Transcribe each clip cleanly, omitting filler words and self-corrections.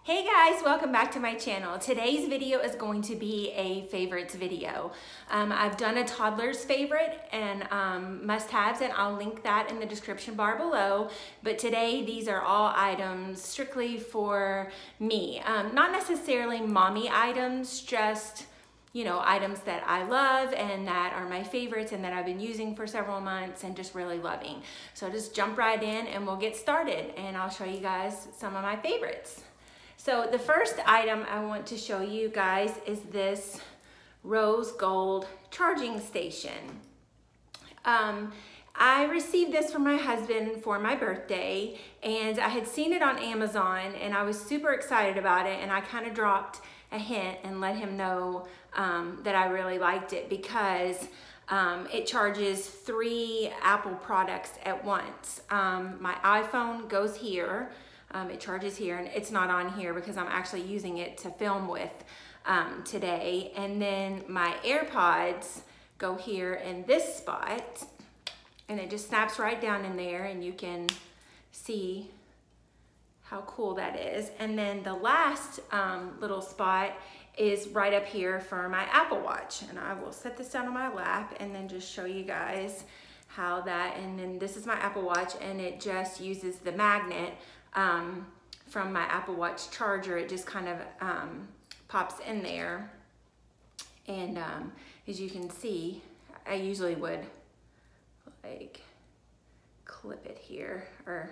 Hey guys, welcome back to my channel. Today's video is going to be a favorites video. I've done a toddler's favorite and must-haves, and I'll link that in the description bar below. But today, these are all items strictly for me. Not necessarily mommy items, just items that I love and that are my favorites and that I've been using for several months and just really loving. So just jump right in and we'll get started, and I'll show you guys some of my favorites. So the first item I want to show you guys is this rose gold charging station. I received this from my husband for my birthday, and I had seen it on Amazon and I was super excited about it, and I kind of dropped a hint and let him know that I really liked it because it charges 3 Apple products at once. My iPhone goes here. It charges here, and it's not on here because I'm actually using it to film with today. And then my AirPods go here in this spot, and it just snaps right down in there, and you can see how cool that is. And then the last little spot is right up here for my Apple Watch. And I will set this down on my lap and then just show you guys how that, and then this is my Apple Watch, and it just uses the magnet from my Apple Watch charger. It just kind of pops in there, and as you can see, I usually would like clip it here or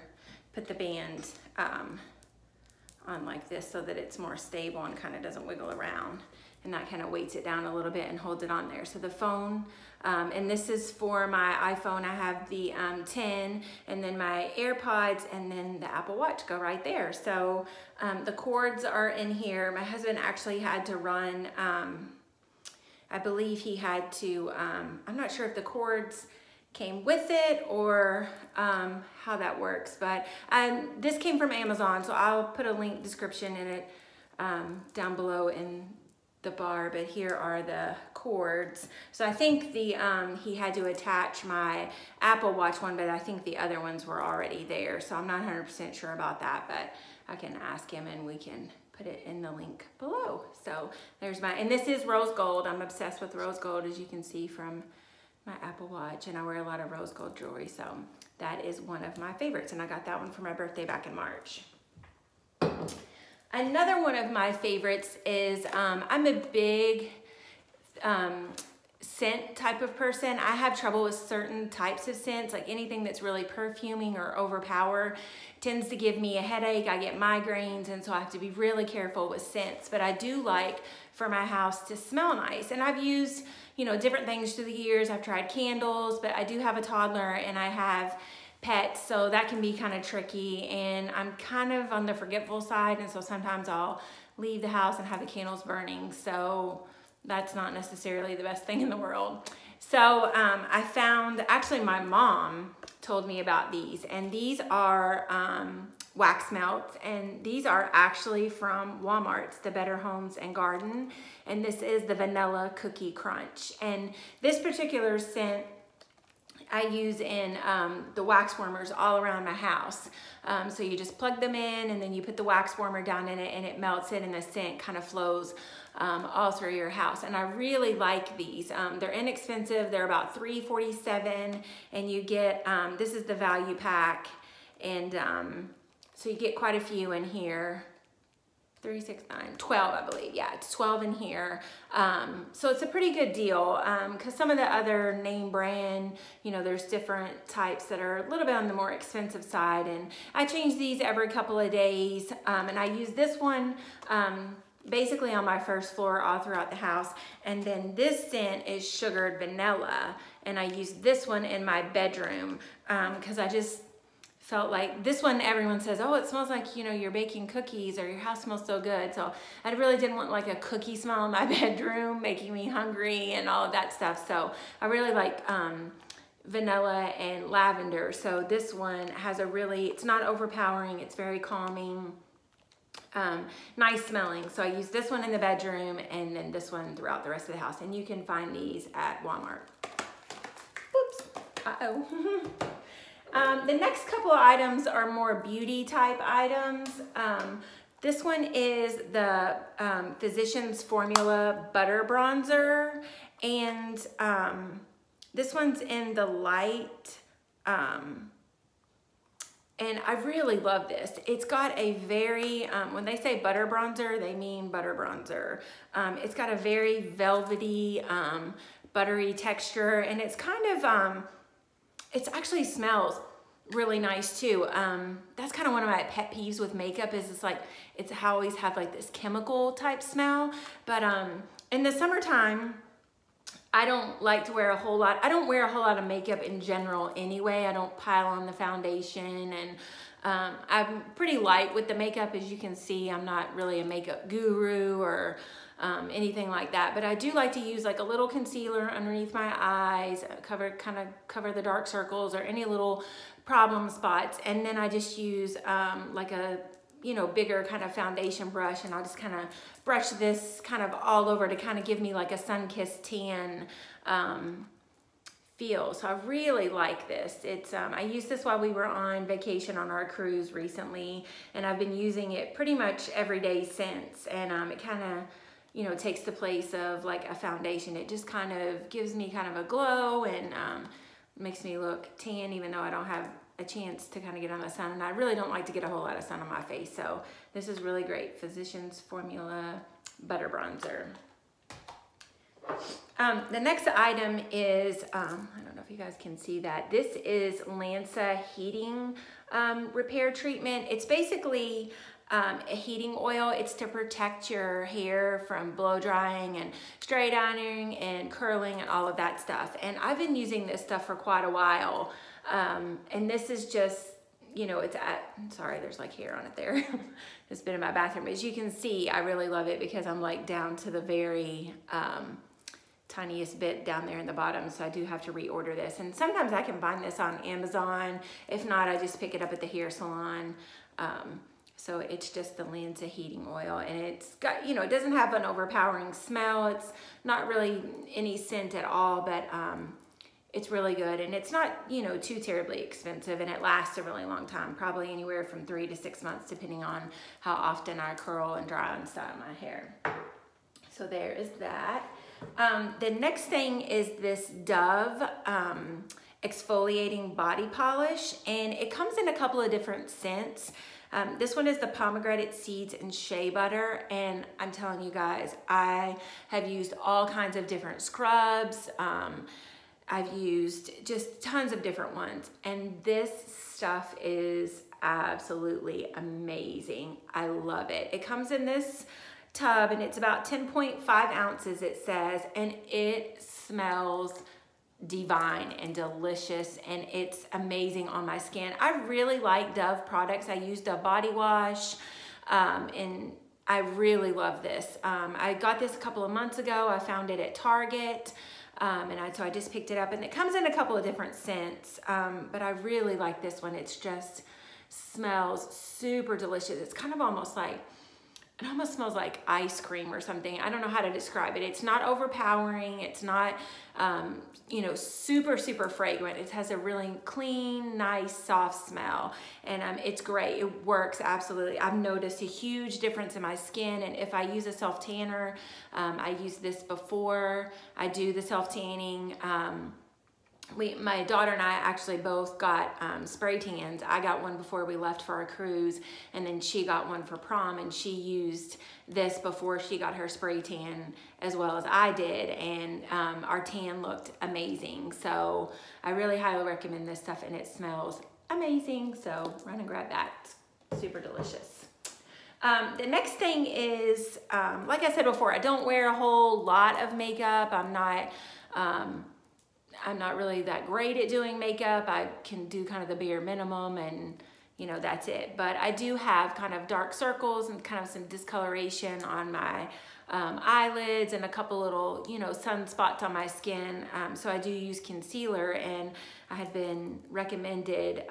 put the band on like this so that it's more stable and kind of doesn't wiggle around, and that kind of weights it down a little bit and holds it on there. So the phone, and this is for my iPhone, I have the 10, and then my AirPods, and then the Apple Watch go right there. So the cords are in here. My husband actually had to run, I believe he had to, I'm not sure if the cords came with it or how that works, but this came from Amazon, so I'll put a link description in it down below in the bar, but here are the cords. So I think the he had to attach my Apple Watch one, but I think the other ones were already there, so I'm not 100% sure about that, but I can ask him and we can put it in the link below. So there's my, and this is rose gold. I'm obsessed with rose gold, as you can see from my Apple Watch, and I wear a lot of rose gold jewelry, so that is one of my favorites, and I got that one for my birthday back in March. Another one of my favorites is, I'm a big scent type of person. I have trouble with certain types of scents, like anything that's really perfuming or overpower tends to give me a headache. I get migraines, and so I have to be really careful with scents, but I do like for my house to smell nice. And I've used, different things through the years. I've tried candles, but I do have a toddler and I have pets, so that can be kind of tricky, and I'm kind of on the forgetful side, and so sometimes I'll leave the house and have the candles burning, so that's not necessarily the best thing in the world. So I found, actually my mom told me about these, and these are wax melts, and these are actually from Walmart's the Better Homes and Garden, and this is the Vanilla Cookie Crunch. And this particular scent I use in the wax warmers all around my house. So you just plug them in, and then you put the wax warmer down in it, and it melts it, and the scent kind of flows all through your house. And I really like these. They're inexpensive. They're about $3.47, and you get, this is the value pack, and so you get quite a few in here. 3, 6, 9, 12, I believe. Yeah, it's 12 in here. So it's a pretty good deal because some of the other name brand, there's different types that are a little bit on the more expensive side. And I change these every couple of days. And I use this one basically on my first floor all throughout the house. And then this scent is sugared vanilla. And I use this one in my bedroom because I just felt like this one, everyone says, oh, it smells like, you're baking cookies, or your house smells so good. So I really didn't want like a cookie smell in my bedroom making me hungry and all of that stuff. So I really like vanilla and lavender. So this one has a really, it's not overpowering, it's very calming, nice smelling. So I use this one in the bedroom and then this one throughout the rest of the house. And you can find these at Walmart. Whoops, uh-oh. The next couple of items are more beauty type items. This one is the Physicians Formula Butter Bronzer, and this one's in the light, and I really love this. It's got a very, when they say butter bronzer, they mean butter bronzer. It's got a very velvety, buttery texture, and it's kind of, it actually smells really nice too. That's kind of one of my pet peeves with makeup is it's like, it's always have like this chemical type smell. But in the summertime, I don't like to wear a whole lot. I don't wear a whole lot of makeup in general anyway. I don't pile on the foundation, and I'm pretty light with the makeup. As you can see, I'm not really a makeup guru or anything like that, but I do like to use like a little concealer underneath my eyes, kind of cover the dark circles or any little problem spots, and then I just use like a bigger kind of foundation brush, and I'll just kind of brush this kind of all over to kind of give me like a sun-kissed tan feel. So I really like this. It's I used this while we were on vacation on our cruise recently, and I've been using it pretty much every day since, and it kind of takes the place of like a foundation. It just kind of gives me kind of a glow and makes me look tan, even though I don't have a chance to kind of get on the sun, and I really don't like to get a whole lot of sun on my face. So this is really great. Physicians Formula Butter Bronzer. The next item is, I don't know if you guys can see that. This is Lanza Heating Repair Treatment. It's basically a heating oil. It's to protect your hair from blow drying and straight ironing and curling and all of that stuff. And I've been using this stuff for quite a while. And this is just, sorry, there's like hair on it there. It's been in my bathroom. As you can see, I really love it because I'm like down to the very tiniest bit down there in the bottom. So I do have to reorder this. And sometimes I can find this on Amazon. If not, I just pick it up at the hair salon. So it's just the Lanza Heating Oil, and it's got, it doesn't have an overpowering smell. It's not really any scent at all, but it's really good, and it's not, too terribly expensive, and it lasts a really long time, probably anywhere from 3 to 6 months, depending on how often I curl and dry and style my hair. So there is that. The next thing is this Dove exfoliating body polish, and it comes in a couple of different scents. This one is the pomegranate seeds and shea butter, and I'm telling you guys, I have used all kinds of different scrubs. I've used just tons of different ones, and this stuff is absolutely amazing. I love it. It comes in this tub, and it's about 10.5 ounces, it says, and it smells divine and delicious, and it's amazing on my skin. I really like Dove products. I use Dove body wash, and I really love this. I got this a couple of months ago. I found it at Target, so I just picked it up, and it comes in a couple of different scents, but I really like this one. It's just smells super delicious. It's kind of almost like, it almost smells like ice cream or something. I don't know how to describe it. It's not overpowering. It's not, super, super fragrant. It has a really clean, nice, soft smell. And it's great. It works absolutely. I've noticed a huge difference in my skin. And if I use a self-tanner, I use this before I do the self-tanning. My daughter and I actually both got spray tans. I got one before we left for our cruise, and then she got one for prom, and she used this before she got her spray tan as well as I did, and our tan looked amazing. So I really highly recommend this stuff, and it smells amazing. So run and grab that. It's super delicious. The next thing is, like I said before, I don't wear a whole lot of makeup. I'm not really that great at doing makeup. I can do kind of the bare minimum, and that's it. But I do have kind of dark circles and kind of some discoloration on my eyelids and a couple little, sunspots on my skin. So I do use concealer, and I had been recommended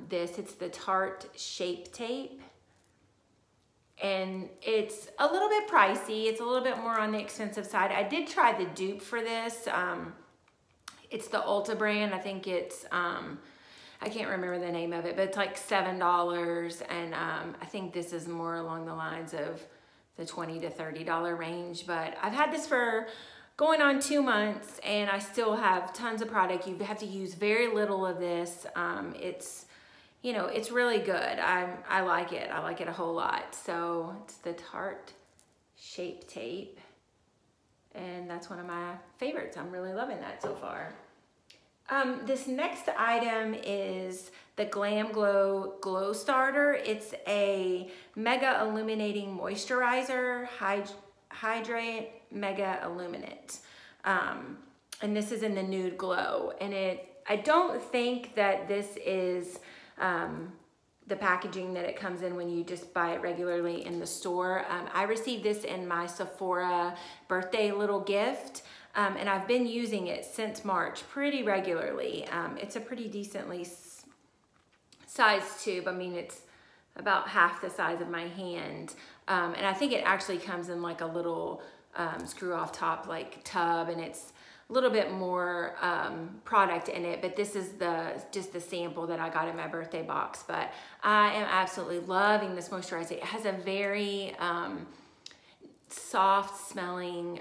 this. It's the Tarte Shape Tape. And it's a little bit pricey. It's a little bit more on the expensive side. I did try the dupe for this. It's the Ulta brand. I think it's, I can't remember the name of it, but it's like $7. And I think this is more along the lines of the $20 to $30 range. But I've had this for going on 2 months and I still have tons of product. You have to use very little of this. It's, you know, it's really good. I like it. I like it a whole lot. So it's the Tarte Shape Tape. And that's one of my favorites. I'm really loving that so far. This next item is the GlamGlow Glow Starter. It's a Mega Illuminating Moisturizer, Hydrate Mega Illuminate. And this is in the Nude Glow. And I don't think that this is the packaging that it comes in when you just buy it regularly in the store. I received this in my Sephora birthday little gift. And I've been using it since March pretty regularly. It's a pretty decently sized tube. I mean, it's about half the size of my hand. And I think it actually comes in like a little screw off top like tub, and it's a little bit more product in it, but this is just the sample that I got in my birthday box. But I am absolutely loving this moisturizer. It has a very soft smelling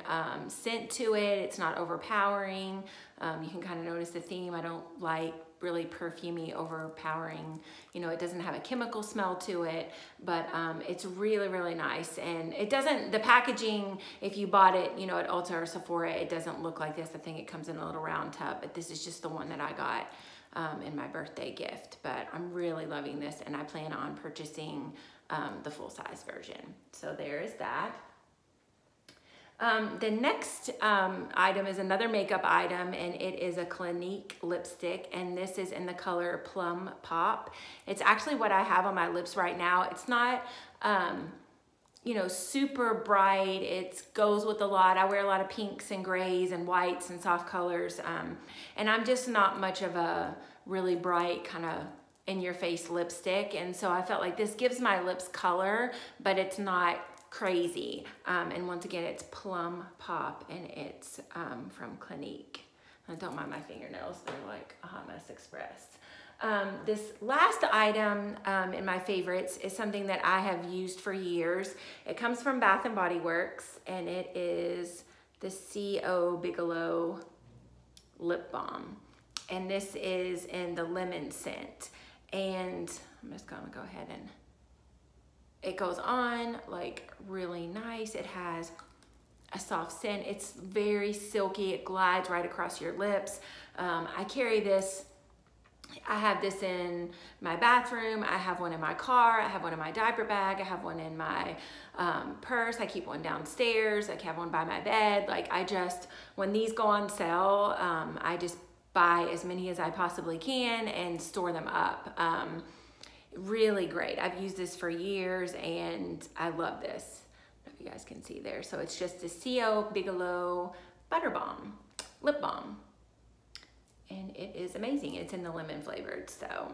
scent to it. It's not overpowering. You can kind of notice the theme. I don't like really perfumey, overpowering, you know, it doesn't have a chemical smell to it, but it's really, really nice. And it doesn't, the packaging, if you bought it, you know, at Ulta or Sephora, it doesn't look like this. I think it comes in a little round tub, but this is just the one that I got in my birthday gift. But I'm really loving this, and I plan on purchasing the full-size version. So there is that. The next item is another makeup item, and it is a Clinique lipstick, and this is in the color Plum Pop. It's actually what I have on my lips right now. It's not, you know, super bright. It goes with a lot. I wear a lot of pinks and grays and whites and soft colors, and I'm just not much of a really bright kind of in-your-face lipstick, and so I felt like this gives my lips color, but it's not crazy. And once again, it's Plum Pop, and it's from Clinique. I don't mind my fingernails, they're like a hot mess express. This last item in my favorites is something that I have used for years. It comes from Bath & Body Works, and it is the CO Bigelow Lip Balm. And this is in the lemon scent. And I'm just gonna go ahead and it goes on like really nice. It has a soft scent. It's very silky. It glides right across your lips. I carry this. I have this in my bathroom. I have one in my car. I have one in my diaper bag. I have one in my purse. I keep one downstairs. I have one by my bed. Like when these go on sale, I just buy as many as I possibly can and store them up. Really great. I've used this for years and I love this. I don't know if you guys can see there. So it's just the CO Bigelow Butter Balm, Lip Balm. And it is amazing. It's in the lemon flavored. So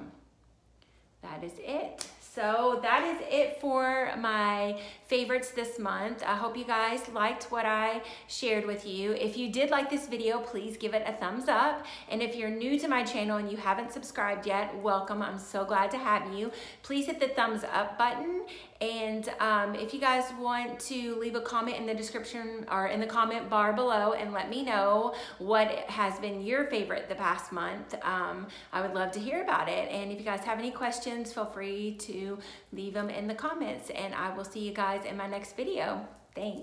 that is it. So that is it for my favorites this month. I hope you guys liked what I shared with you. If you did like this video, please give it a thumbs up. And if you're new to my channel and you haven't subscribed yet, welcome. I'm so glad to have you. Please hit the thumbs up button. And if you guys want to leave a comment in the description or in the comment bar below and let me know what has been your favorite the past month, I would love to hear about it. And if you guys have any questions, feel free to leave them in the comments, and I will see you guys in my next video. Thanks.